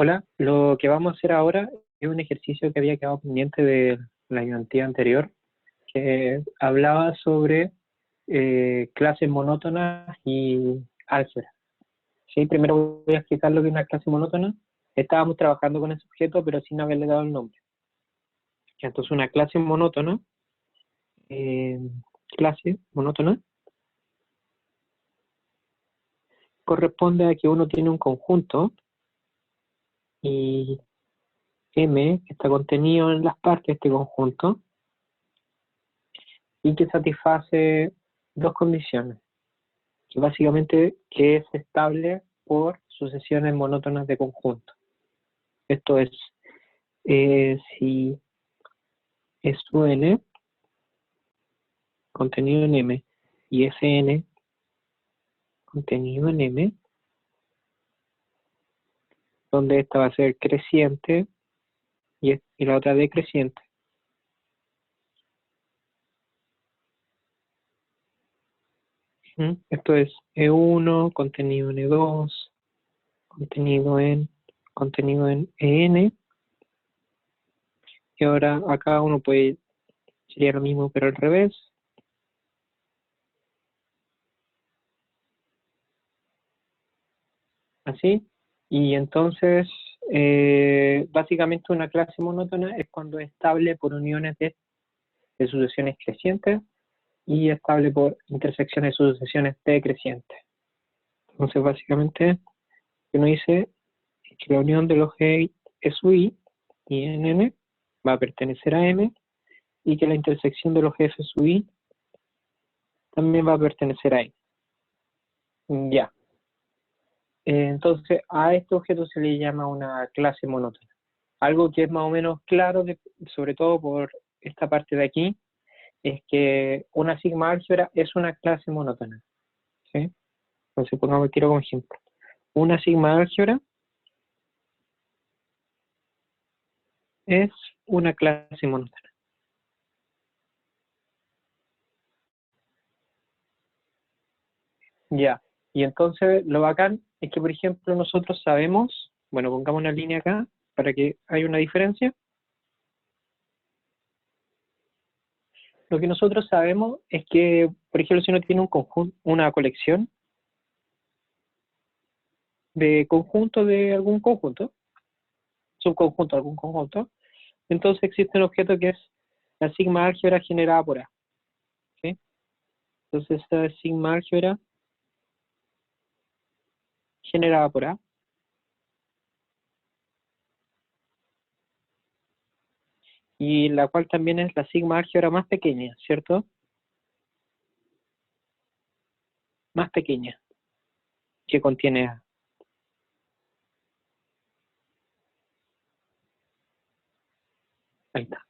Hola, lo que vamos a hacer ahora es un ejercicio que había quedado pendiente de la ayudantía anterior, que hablaba sobre clases monótonas y álgebra. Sí, primero voy a explicar lo que es una clase monótona. Estábamos trabajando con ese objeto, pero sin haberle dado el nombre. Entonces, una eh, clase monótona, corresponde a que uno tiene un conjunto y M está contenido en las partes de este conjunto y que satisface dos condiciones, que básicamente que es estable por sucesiones monótonas de conjunto. Esto es, si SUN contenido en M y FN contenido en M, donde esta va a ser creciente y la otra decreciente. Esto es E1 contenido en E2, contenido en EN, y ahora acá uno puede, sería lo mismo pero al revés. Así, y entonces básicamente una clase monótona es cuando es estable por uniones de sucesiones crecientes y estable por intersecciones de sucesiones decrecientes. Entonces básicamente uno dice que la unión de los G SUI y NN va a pertenecer a M y que la intersección de los F SUI también va a pertenecer a M. Ya. Entonces a este objeto se le llama una clase monótona. Algo que es más o menos claro, sobre todo por esta parte de aquí, es que una sigma álgebra es una clase monótona. ¿Sí? Entonces pongamos el tiro como ejemplo. Una sigma álgebra es una clase monótona. Ya. Y entonces lo bacán es que, por ejemplo, nosotros sabemos, bueno, pongamos una línea acá para que haya una diferencia. Lo que nosotros sabemos es que, por ejemplo, si uno tiene un conjunto, una colección de conjuntos de algún conjunto, subconjunto de algún conjunto, entonces existe un objeto que es la sigma álgebra generada por A. ¿Sí? Entonces esta es sigma álgebra generada por A. Y la cual también es la sigma álgebra más pequeña, ¿cierto? Más pequeña que contiene A. Ahí está.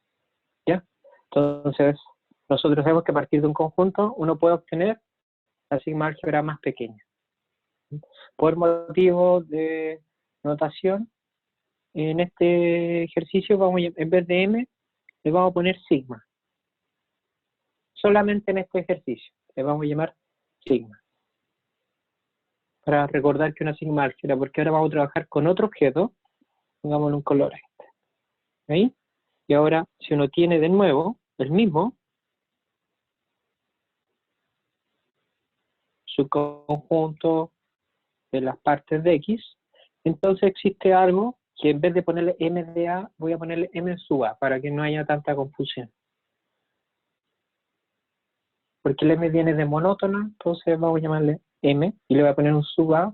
¿Ya? Entonces, nosotros sabemos que a partir de un conjunto uno puede obtener la sigma álgebra más pequeña. Por motivo de notación, en este ejercicio vamos en vez de M, le vamos a poner sigma. Solamente en este ejercicio le vamos a llamar sigma. Para recordar que una sigma álgebra, porque ahora vamos a trabajar con otro objeto, pongámosle un color a este. ¿Ahí? Y ahora, si uno tiene de nuevo el mismo, subconjunto de las partes de X, entonces existe algo que en vez de ponerle M de A, voy a ponerle M sub A, para que no haya tanta confusión. Porque el M viene de monótona, entonces vamos a llamarle M, y le voy a poner un sub A,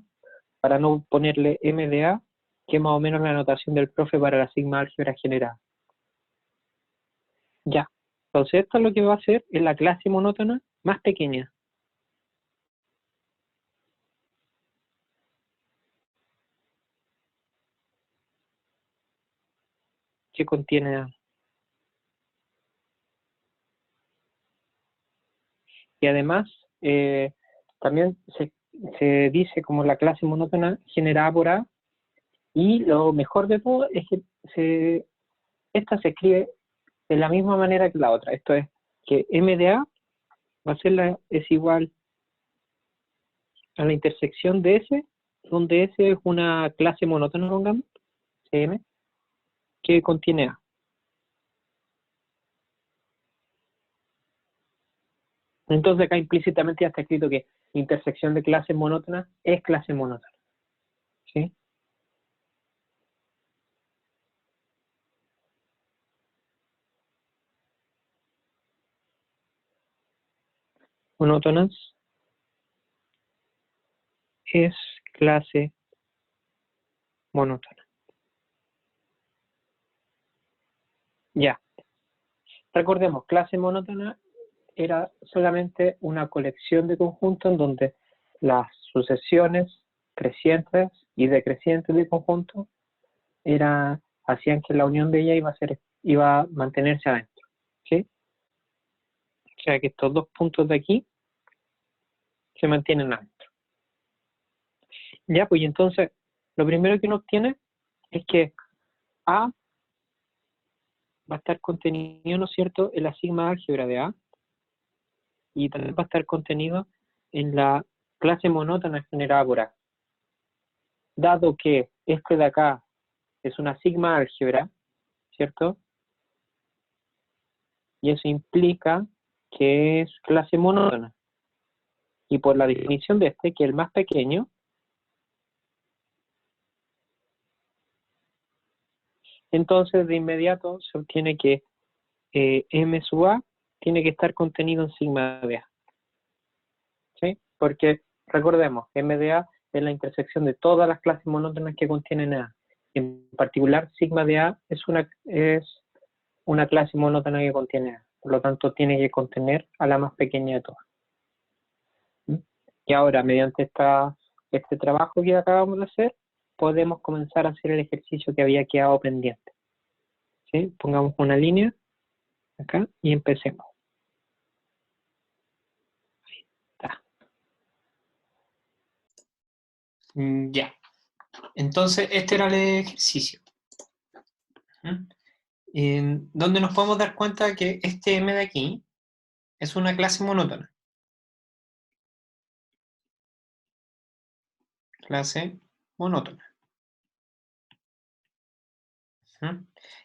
para no ponerle M de A, que es más o menos la notación del profe para la sigma álgebra generada. Ya. Entonces esto es lo que va a hacer es la clase monótona más pequeña. Que contiene A. Y además, también se dice como la clase monótona generada por A, y lo mejor de todo es que esta se escribe de la misma manera que la otra. Esto es que M de A va a ser es igual a la intersección de S, donde S es una clase monótona, pongamos, clase M que contiene A. Entonces acá implícitamente ya está escrito que intersección de clases monótonas es clase monótona. ¿Sí? Monótonas es clase monótona. Ya. Recordemos, clase monótona era solamente una colección de conjuntos en donde las sucesiones crecientes y decrecientes de conjunto hacían que la unión de ellas iba a mantenerse adentro. ¿Sí? O sea que estos dos puntos de aquí se mantienen adentro. Ya, pues y entonces, lo primero que uno obtiene es que A va a estar contenido, ¿no es cierto?, en la sigma álgebra de A, y también va a estar contenido en la clase monótona generada por A. Dado que este de acá es una sigma álgebra, ¿cierto? Y eso implica que es clase monótona. Y por la definición de este, que es el más pequeño, entonces de inmediato se obtiene que M sub A tiene que estar contenido en sigma de A. ¿Sí? Porque recordemos, M de A es la intersección de todas las clases monótonas que contienen A. En particular, sigma de A es una clase monótona que contiene A. Por lo tanto, tiene que contener a la más pequeña de todas. ¿Mm? Y ahora, mediante este trabajo que acabamos de hacer, podemos comenzar a hacer el ejercicio que había quedado pendiente. ¿Sí? Pongamos una línea acá y empecemos. Está. Ya. Entonces, este era el ejercicio. En donde nos podemos dar cuenta que este M de aquí es una clase monótona. Clase monótona.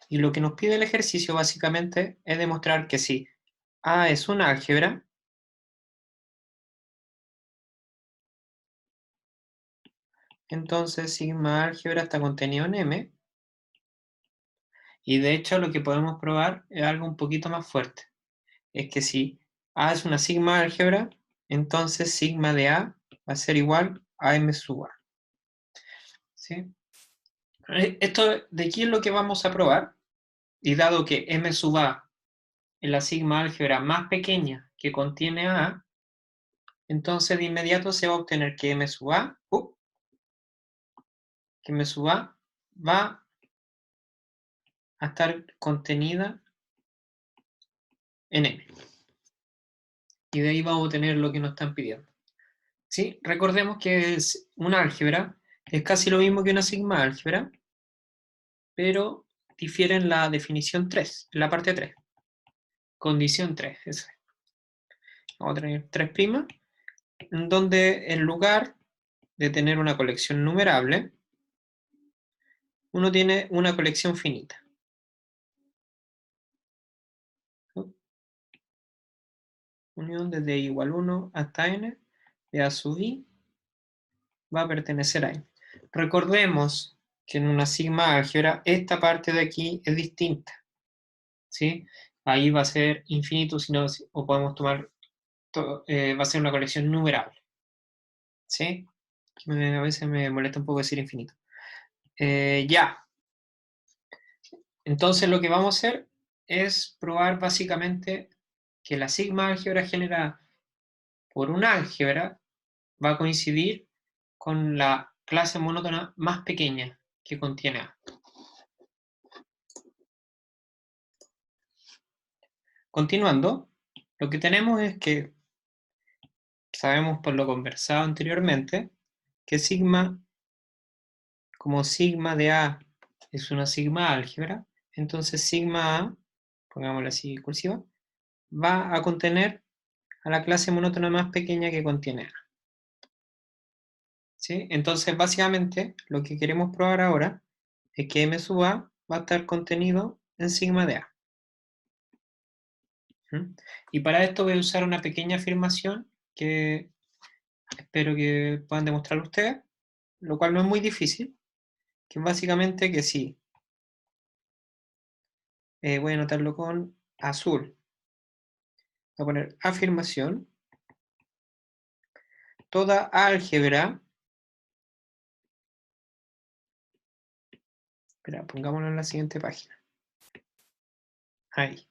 Y lo que nos pide el ejercicio básicamente es demostrar que si A es una álgebra, entonces sigma álgebra está contenido en M, y de hecho lo que podemos probar es algo un poquito más fuerte. Es que si A es una sigma álgebra, entonces sigma de A va a ser igual a M sub A. ¿Sí? Esto de aquí es lo que vamos a probar, y dado que M sub A es la sigma álgebra más pequeña que contiene A, entonces de inmediato se va a obtener que M sub A, va a estar contenida en M. Y de ahí vamos a obtener lo que nos están pidiendo. ¿Sí? Recordemos que es una álgebra, es casi lo mismo que una sigma álgebra, pero difiere en la definición 3, en la parte 3. Condición 3, esa. Vamos a tener 3', en donde en lugar de tener una colección numerable, uno tiene una colección finita. Unión desde igual 1 hasta n de A sub i va a pertenecer a n. Recordemos que en una sigma álgebra esta parte de aquí es distinta, ¿sí? Ahí va a ser infinito, o podemos tomar, va a ser una colección numerable, ¿sí? A veces me molesta un poco decir infinito. Ya. Entonces lo que vamos a hacer es probar básicamente que la sigma álgebra generada por una álgebra va a coincidir con la clase monótona más pequeña que contiene A. Continuando, lo que tenemos es que sabemos por lo conversado anteriormente que sigma, como sigma de A es una sigma álgebra, entonces sigma A, pongámosla así cursiva, va a contener a la clase monótona más pequeña que contiene A. ¿Sí? Entonces, básicamente, lo que queremos probar ahora es que M sub A va a estar contenido en sigma de A. ¿Mm? Y para esto voy a usar una pequeña afirmación que espero que puedan demostrar ustedes, lo cual no es muy difícil, que es básicamente que sí. Voy a anotarlo con azul. Voy a poner afirmación. Toda álgebra, espera, pongámoslo en la siguiente página. Ahí.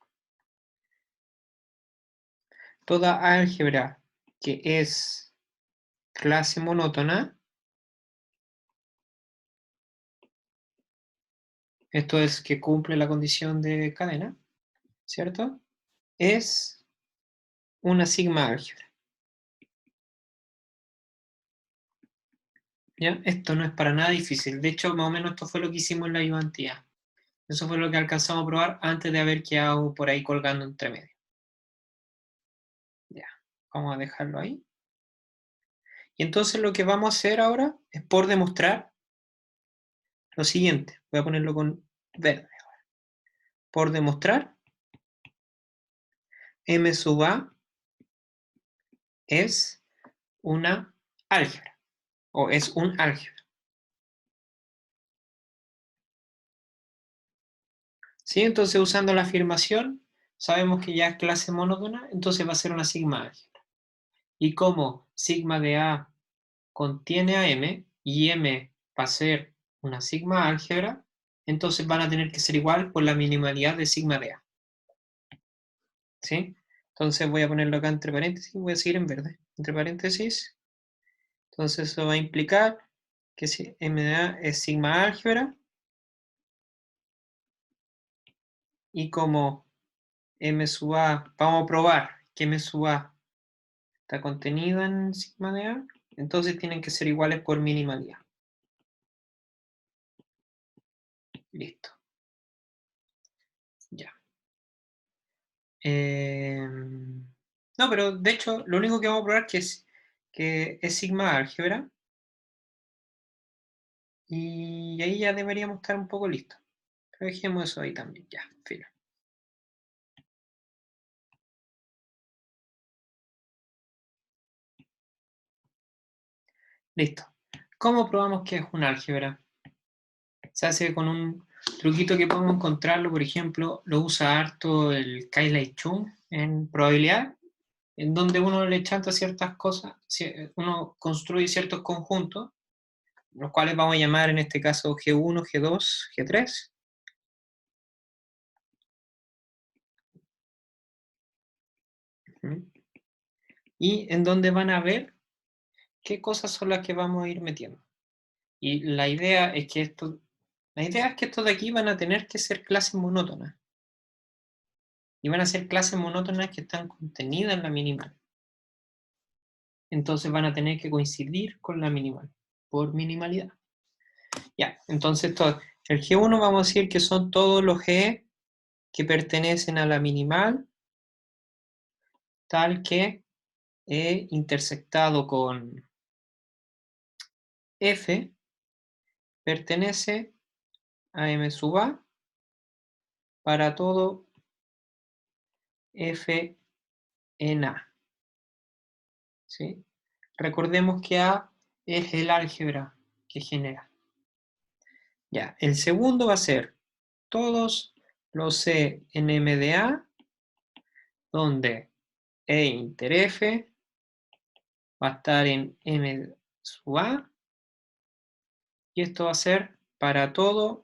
Toda álgebra que es clase monótona, esto es que cumple la condición de cadena, ¿cierto? Es una sigma álgebra. ¿Ya? Esto no es para nada difícil. De hecho, más o menos esto fue lo que hicimos en la ayudantía. Eso fue lo que alcanzamos a probar antes de haber quedado por ahí colgando entre medio. Ya, vamos a dejarlo ahí. Y entonces lo que vamos a hacer ahora es por demostrar lo siguiente. Voy a ponerlo con verde ahora. Por demostrar, M sub A es una álgebra. O es un álgebra. ¿Sí? Entonces usando la afirmación, sabemos que ya es clase monótona, entonces va a ser una sigma álgebra. Y como sigma de A contiene a M y M va a ser una sigma álgebra, entonces van a tener que ser igual por la minimalidad de sigma de A. ¿Sí? Entonces voy a ponerlo acá entre paréntesis, voy a seguir en verde, entre paréntesis. Entonces eso va a implicar que si M de A es sigma álgebra y como M sub A, vamos a probar que M sub A está contenido en sigma de A, entonces tienen que ser iguales por minimalidad. Listo. Ya. No, pero de hecho, lo único que vamos a probar que es sigma álgebra. Y ahí ya deberíamos estar un poco listos. Pero dejemos eso ahí también, ya, filo. Listo. ¿Cómo probamos que es un álgebra? Se hace con un truquito que podemos encontrarlo, por ejemplo, lo usa harto el Cayley Chung en probabilidad, en donde uno le chanta ciertas cosas, uno construye ciertos conjuntos, los cuales vamos a llamar en este caso G1, G2, G3. Y en donde van a ver qué cosas son las que vamos a ir metiendo. Y la idea es que estos de aquí van a tener que ser clases monótonas. Y van a ser clases monótonas que están contenidas en la minimal. Entonces van a tener que coincidir con la minimal, por minimalidad. Ya, entonces el G1 vamos a decir que son todos los G que pertenecen a la minimal, tal que E intersectado con F pertenece a M sub A para todo F en A. ¿Sí? Recordemos que A es el álgebra que genera. Ya, el segundo va a ser todos los C en M de A, donde E inter F va a estar en M sub A, y esto va a ser para todo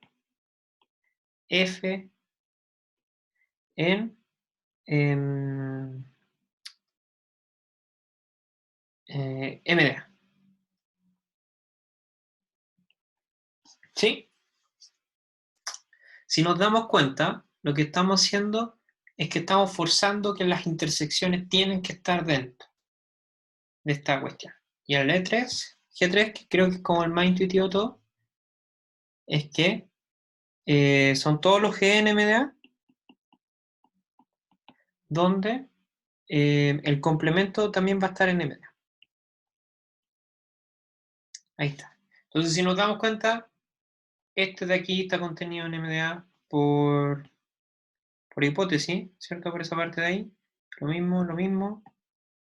F en M de A. ¿Sí? Si nos damos cuenta, lo que estamos haciendo es que estamos forzando que las intersecciones tienen que estar dentro de esta cuestión. Y el G3, que creo que es como el más intuitivo de todo, es que son todos los G en MDA, donde el complemento también va a estar en MDA. Ahí está. Entonces, si nos damos cuenta, este de aquí está contenido en MDA por hipótesis, ¿cierto? Por esa parte de ahí. Lo mismo, lo mismo.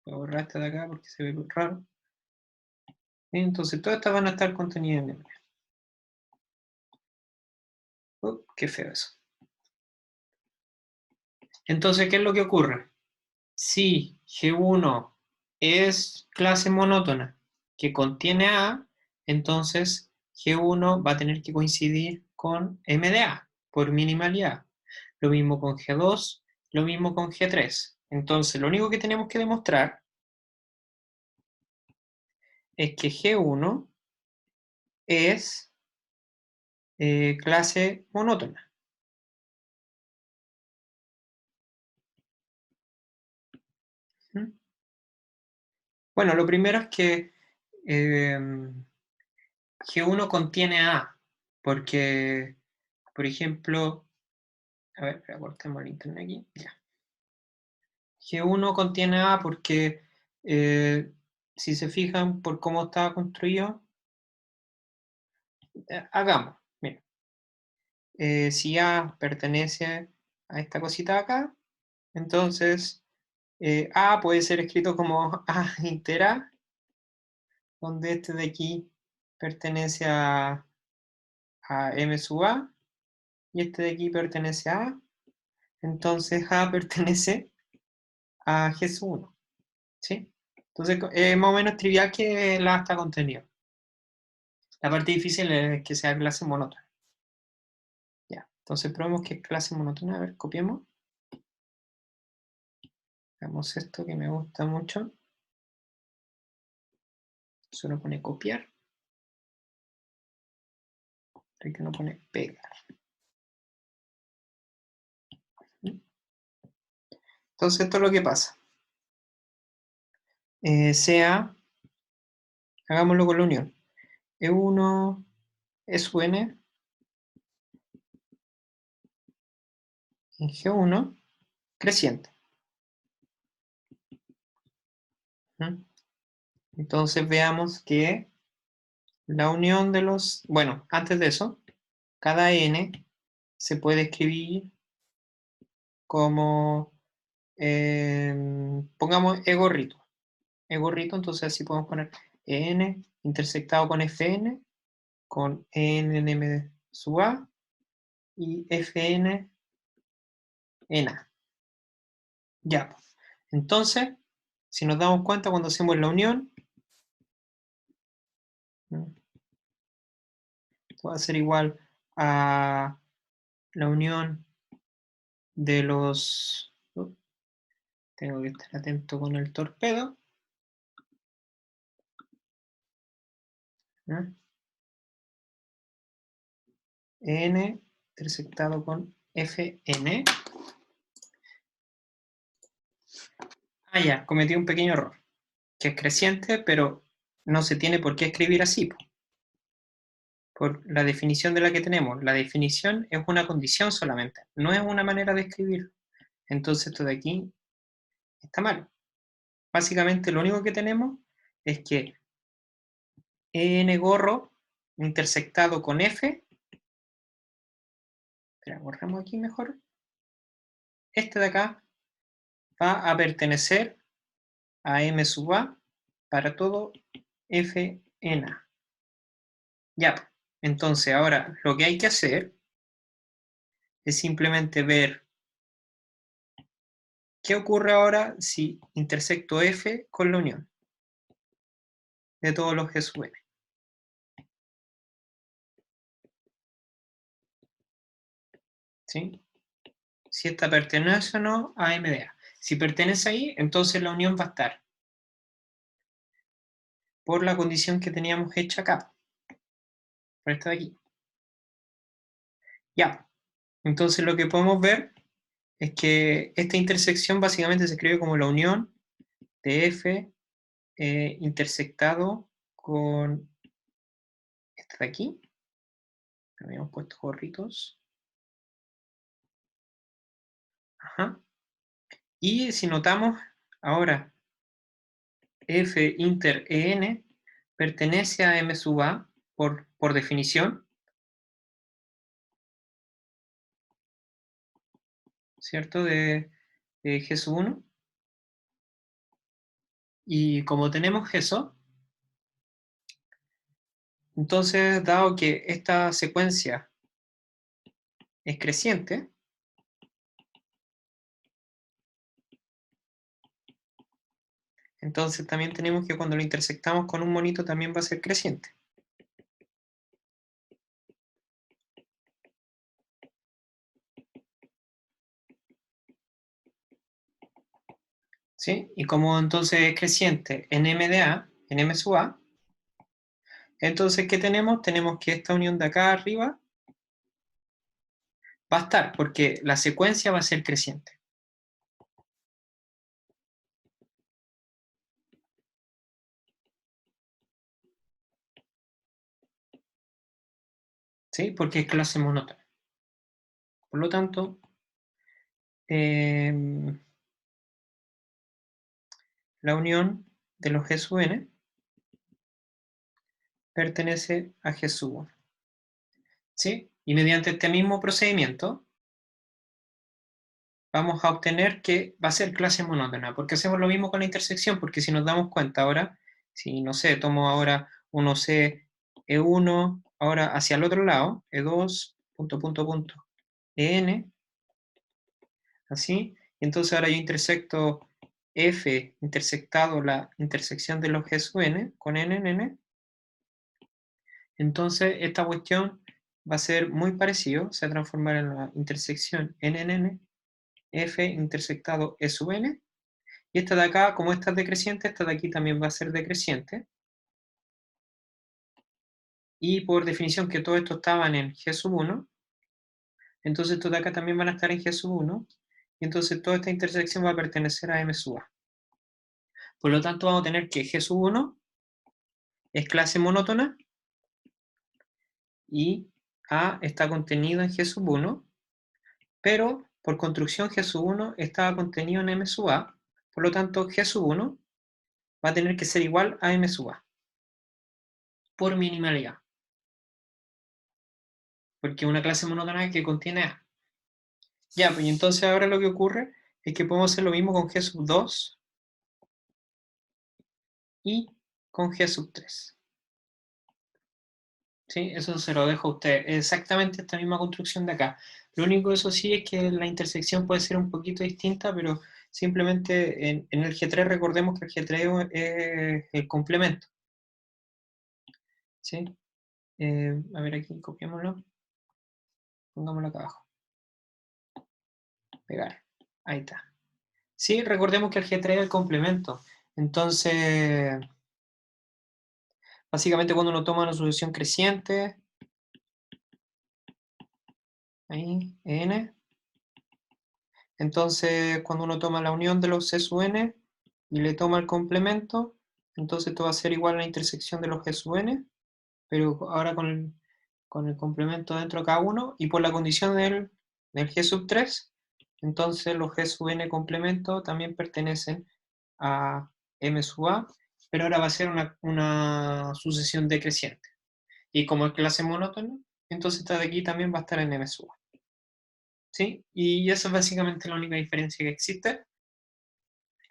Voy a borrar esta de acá porque se ve raro. Entonces, todas estas van a estar contenidas en MDA. Qué feo eso. Entonces, ¿qué es lo que ocurre? Si G1 es clase monótona que contiene A, entonces G1 va a tener que coincidir con MDA por minimalidad. Lo mismo con G2, lo mismo con G3. Entonces, lo único que tenemos que demostrar es que G1 es clase monótona. ¿Mm? Bueno, lo primero es que G1 contiene A, porque, por ejemplo, a ver, cortemos el internet aquí. Ya. G1 contiene A porque, si se fijan por cómo estaba construido, hagamos, mira, si A pertenece a esta cosita de acá, entonces A puede ser escrito como A inter A, donde este de aquí pertenece a M sub A, y este de aquí pertenece a A, entonces A pertenece a G sub 1, ¿sí? Entonces es más o menos trivial que la A está contenido. La parte difícil es que sea clase monótona. Ya, entonces probemos que es clase monótona. A ver, copiemos. Hagamos esto que me gusta mucho. Solo pone copiar. Hay que no pone pegar. Entonces esto es lo que pasa. Sea, hagámoslo con la unión. E1 es UN en G1 creciente. Entonces veamos que la unión de los... Bueno, antes de eso, cada n se puede escribir como... pongamos E gorrito. E gorrito, entonces así podemos poner n intersectado con fn, con n en m sub a, y fn en a. Ya. Entonces, si nos damos cuenta cuando hacemos la unión, va a ser igual a la unión de los... tengo que estar atento con el torpedo. N intersectado con Fn. Ah, ya, cometí un pequeño error, que es creciente, pero no se tiene por qué escribir así, por la definición de la que tenemos. La definición es una condición solamente, no es una manera de escribir. Entonces esto de aquí está mal. Básicamente lo único que tenemos es que n gorro intersectado con f, espera, borramos aquí mejor, este de acá va a pertenecer a m sub a para todo f en a. Ya, entonces ahora lo que hay que hacer es simplemente ver qué ocurre ahora si intersecto f con la unión de todos los g sub n. ¿Sí? Si esta pertenece o no a MDA. Si pertenece ahí, entonces la unión va a estar por la condición que teníamos hecha acá, por esta de aquí. Ya, entonces lo que podemos ver es que esta intersección básicamente se escribe como la unión de f intersectado con esta de aquí. Habíamos puesto gorritos. Ajá. Y si notamos, ahora f inter en pertenece a m sub a por definición, ¿cierto? De G sub 1. Y como tenemos eso, entonces, dado que esta secuencia es creciente, entonces también tenemos que cuando lo intersectamos con un monito también va a ser creciente. ¿Sí? Y como entonces es creciente en M de A, en M sub A, entonces, ¿qué tenemos? Tenemos que esta unión de acá arriba va a estar, porque la secuencia va a ser creciente. ¿Sí? Porque es clase monótona. Por lo tanto, la unión de los G sub n pertenece a G sub 1. ¿Sí? Y mediante este mismo procedimiento vamos a obtener que va a ser clase monótona, porque hacemos lo mismo con la intersección, porque si nos damos cuenta ahora, si no sé, tomo ahora 1C, E1, ahora hacia el otro lado, E2, punto, punto, punto, EN, así, y entonces ahora yo intersecto F intersectado la intersección de los G sub n con N en N, entonces esta cuestión va a ser muy parecido, se va a transformar en la intersección N en N, F intersectado E sub n, y esta de acá, como esta es decreciente, esta de aquí también va a ser decreciente, y por definición que todo esto estaban en G sub 1, entonces estos de acá también van a estar en G sub 1, y entonces toda esta intersección va a pertenecer a M sub A. Por lo tanto, vamos a tener que G sub 1 es clase monótona, y A está contenido en G sub 1, pero por construcción G sub 1 estaba contenido en M sub A, por lo tanto G sub 1 va a tener que ser igual a M sub A, por minimalidad, porque es una clase monótona que contiene A. Ya, pues y entonces ahora lo que ocurre es que podemos hacer lo mismo con G sub 2 y con G sub 3. ¿Sí? Eso se lo dejo a usted. Exactamente esta misma construcción de acá. Lo único, eso sí, es que la intersección puede ser un poquito distinta, pero simplemente en el G3 recordemos que el G3 es el complemento. ¿Sí? A ver aquí, copiémoslo. Pongámoslo acá abajo. Pegar. Ahí está. Sí, recordemos que el G3 es el complemento. Entonces, básicamente cuando uno toma una sucesión creciente, ahí, n, entonces cuando uno toma la unión de los C sub n y le toma el complemento, entonces esto va a ser igual a la intersección de los G sub n, pero ahora con el complemento dentro de cada uno, y por la condición del G sub 3, entonces los G sub n complemento también pertenecen a M sub A, pero ahora va a ser una sucesión decreciente. Y como es clase monótona, entonces esta de aquí también va a estar en M sub A. ¿Sí? Y esa es básicamente la única diferencia que existe.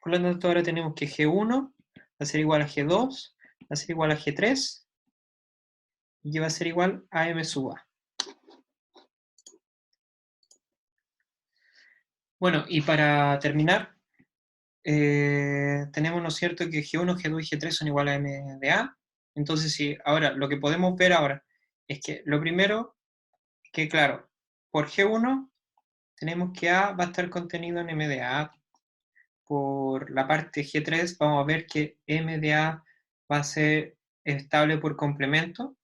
Por lo tanto, ahora tenemos que G1 va a ser igual a G2, va a ser igual a G3, y va a ser igual a M sub A. Bueno, y para terminar, tenemos, ¿no es cierto?, que G1, G2 y G3 son iguales a M de A. Entonces, sí, ahora, lo que podemos ver ahora es que lo primero es que, claro, por G1 tenemos que A va a estar contenido en M de A. Por la parte G3 vamos a ver que M de A va a ser estable por complemento.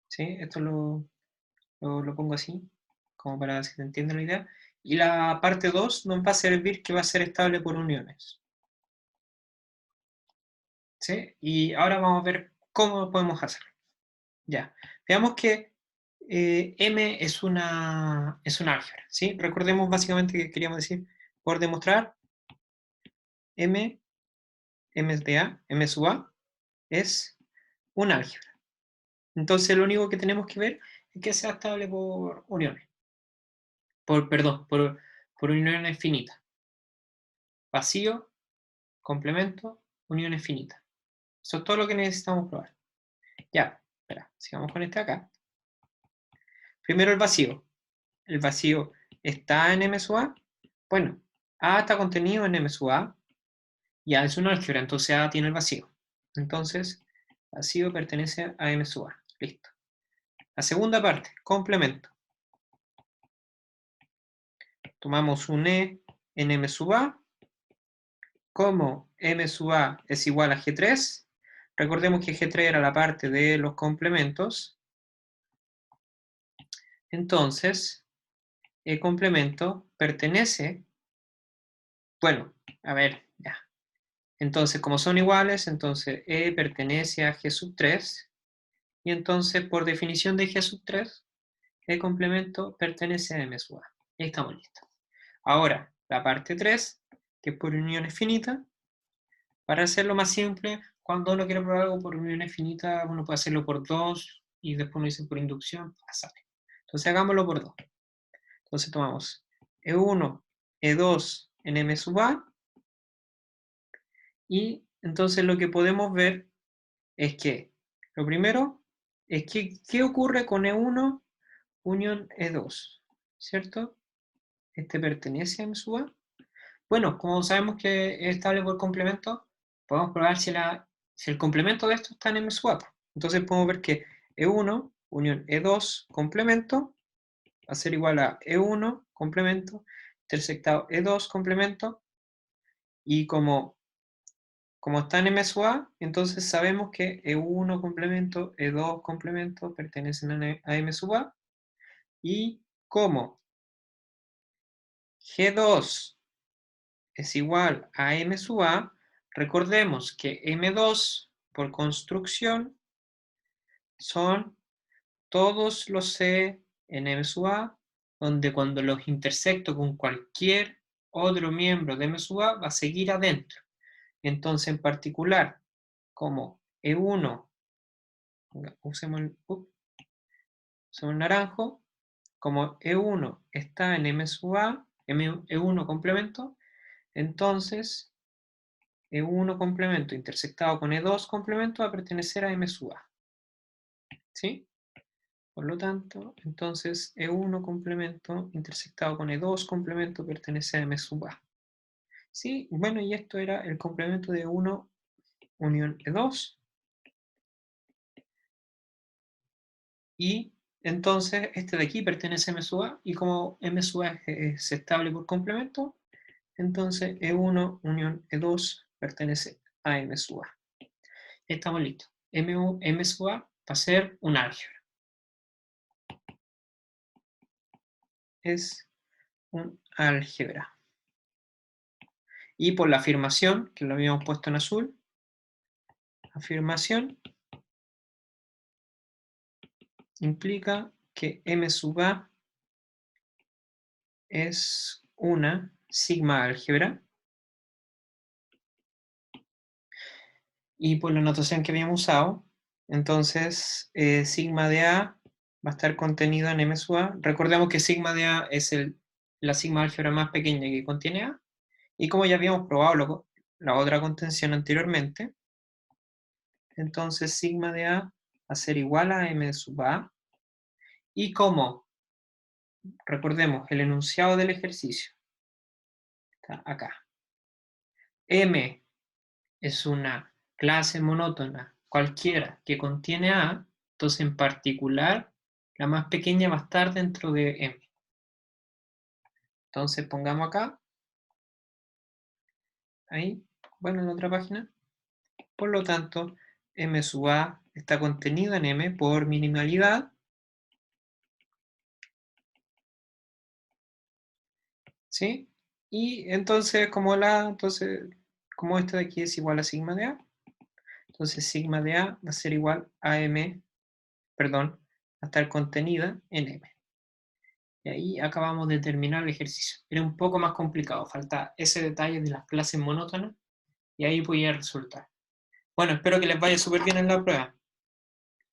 ¿Sí? Esto lo pongo así, como para que se entienda la idea. Y la parte 2 nos va a servir que va a ser estable por uniones. ¿Sí? Y ahora vamos a ver cómo podemos hacerlo. Ya. Veamos que M es una álgebra. ¿Sí? Recordemos básicamente que queríamos decir, por demostrar M de A, M sub A, es un álgebra. Entonces lo único que tenemos que ver es que sea estable por uniones. por uniones finitas. Vacío, complemento, uniones finitas. Eso es todo lo que necesitamos probar. Ya, espera, sigamos con este acá. Primero el vacío. ¿El vacío está en M sub A? Bueno, A está contenido en M sub A. Y A es un álgebra, entonces A tiene el vacío. Entonces, vacío pertenece a M sub A. Listo. La segunda parte, complemento. Tomamos un E en M sub A. Como M sub A es igual a G3, recordemos que G3 era la parte de los complementos. Entonces, el complemento pertenece, bueno, a ver, ya. Entonces, como son iguales, entonces E pertenece a G sub 3, y entonces, por definición de G sub 3, el complemento pertenece a M sub A. Y ahí estamos listos. Ahora, la parte 3, que es por uniones finitas. Para hacerlo más simple, cuando uno quiere probar algo por uniones finitas, uno puede hacerlo por 2, y después uno dice por inducción, sale. Entonces hagámoslo por 2. Entonces tomamos E1, E2 en M sub A, y entonces lo que podemos ver es que, lo primero, es que, ¿qué ocurre con E1 unión E2? ¿Cierto? Este pertenece a M sub A. Bueno, como sabemos que es estable por complemento, podemos probar si el complemento de esto está en M sub A. Entonces podemos ver que E1 unión E2 complemento va a ser igual a E1 complemento intersectado E2 complemento, y como está en M sub A, entonces sabemos que E1 complemento, E2 complemento pertenecen a M sub A, y como G2 es igual a M sub A, recordemos que M2 por construcción son todos los C en M sub A, donde cuando los intersecto con cualquier otro miembro de M sub A va a seguir adentro. Entonces, en particular, como E1, usemos el naranjo, como E1 está en M sub A, E1 complemento, entonces E1 complemento intersectado con E2 complemento va a pertenecer a M sub A. ¿Sí? Por lo tanto, entonces E1 complemento intersectado con E2 complemento pertenece a M sub A. ¿Sí? Bueno, y esto era el complemento de E1 unión E2. Y entonces este de aquí pertenece a M sub A, y como M sub A es estable por complemento, entonces E1 unión E2 pertenece a M sub A. Estamos listos. M sub A va a ser un álgebra. Es un álgebra. Y por la afirmación, que lo habíamos puesto en azul, afirmación implica que M sub A es una sigma álgebra, y por la notación que habíamos usado, entonces sigma de A va a estar contenido en M sub A. Recordemos que sigma de A es la sigma álgebra más pequeña que contiene A, y como ya habíamos probado la otra contención anteriormente, entonces sigma de A va a ser igual a M sub A, y como, recordemos, el enunciado del ejercicio está acá. M es una clase monótona cualquiera que contiene A, entonces en particular la más pequeña va a estar dentro de M. Entonces pongamos acá, ahí, bueno, en la otra página. Por lo tanto, M sub A está contenido en M por minimalidad. ¿Sí? Y entonces, como este de aquí es igual a sigma de A, entonces sigma de A va a ser igual a M, perdón, va a estar contenida en M. Y ahí acabamos de terminar el ejercicio. Era un poco más complicado, falta ese detalle de las clases monótonas, y ahí podía resultar. Bueno, espero que les vaya súper bien en la prueba.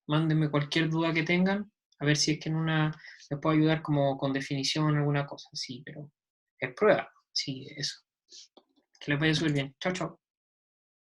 Mándenme cualquier duda que tengan A ver si es que en una les puedo ayudar como con definición, alguna cosa. Sí, pero es prueba. Sí, eso. Que les vaya súper bien. Chao, chao.